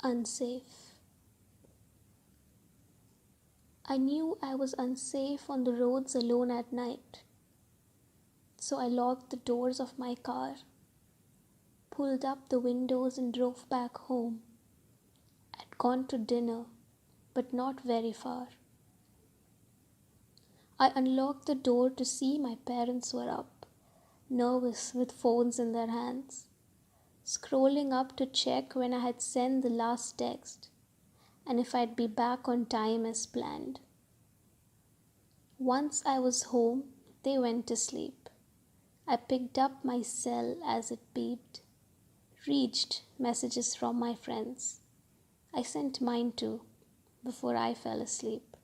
Unsafe. I knew I was unsafe on the roads alone at night, so I locked the doors of my car, pulled up the windows, and drove back home. I'd gone to dinner, but not very far. I unlocked the door to see my parents were up, nervous with phones in their hands, scrolling up to check when I had sent the last text and if I'd be back on time as planned. Once I was home, they went to sleep. I picked up my cell as it beeped, reached messages from my friends. I sent mine too, before I fell asleep.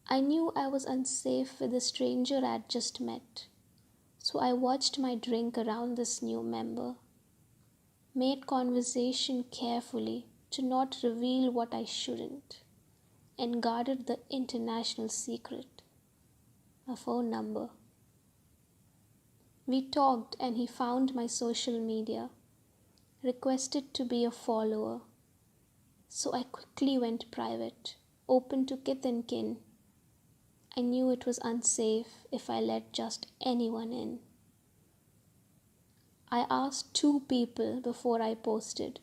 I knew I was unsafe with the stranger I'd just met, so I watched my drink around this new member, made conversation carefully to not reveal what I shouldn't, and guarded the international secret, a phone number. We talked and he found my social media, requested to be a follower, so I quickly went private, open to kith and kin. I knew it was unsafe if I let just anyone in. I asked 2 people before I posted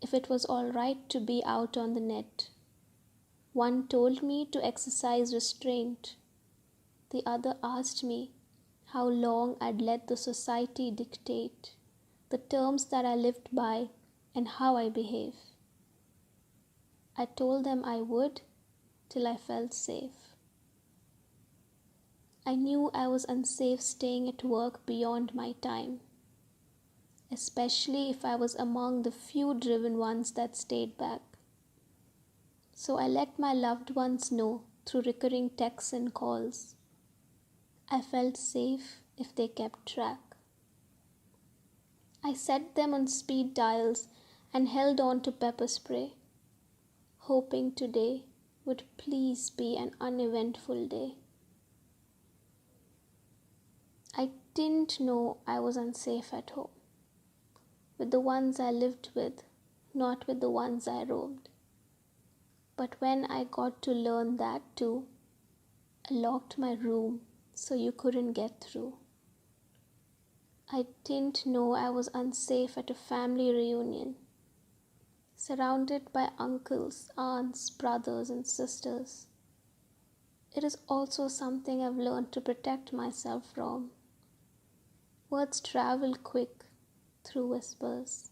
if it was all right to be out on the net. One told me to exercise restraint. The other asked me how long I'd let the society dictate the terms that I lived by and how I behave. I told them I would till I felt safe. I knew I was unsafe staying at work beyond my time, especially if I was among the few driven ones that stayed back. So I let my loved ones know through recurring texts and calls. I felt safe if they kept track. I set them on speed dials and held on to pepper spray, hoping today would please be an uneventful day. I didn't know I was unsafe at home, with the ones I lived with, not with the ones I roamed. But when I got to learn that too, I locked my room so you couldn't get through. I didn't know I was unsafe at a family reunion, surrounded by uncles, aunts, brothers, and sisters. It is also something I've learned to protect myself from. Words travel quick through whispers.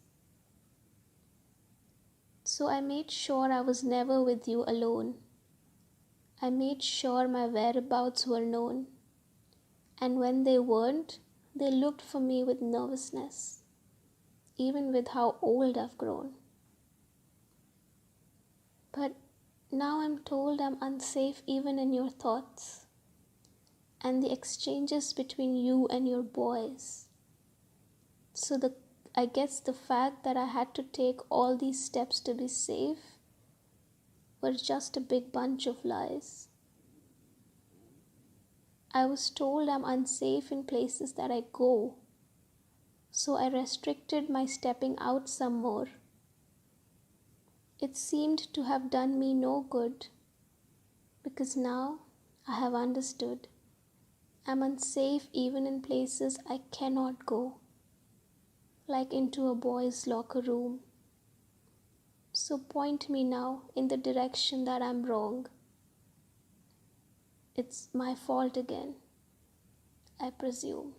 So I made sure I was never with you alone. I made sure my whereabouts were known. And when they weren't, they looked for me with nervousness, even with how old I've grown. But now I'm told I'm unsafe even in your thoughts and the exchanges between you and your boys. So I guess the fact that I had to take all these steps to be safe were just a big bunch of lies. I was told I'm unsafe in places that I go, so I restricted my stepping out some more. It seemed to have done me no good, because now I have understood I'm unsafe even in places I cannot go, like into a boy's locker room. So point me now in the direction that I'm wrong. It's my fault again, I presume.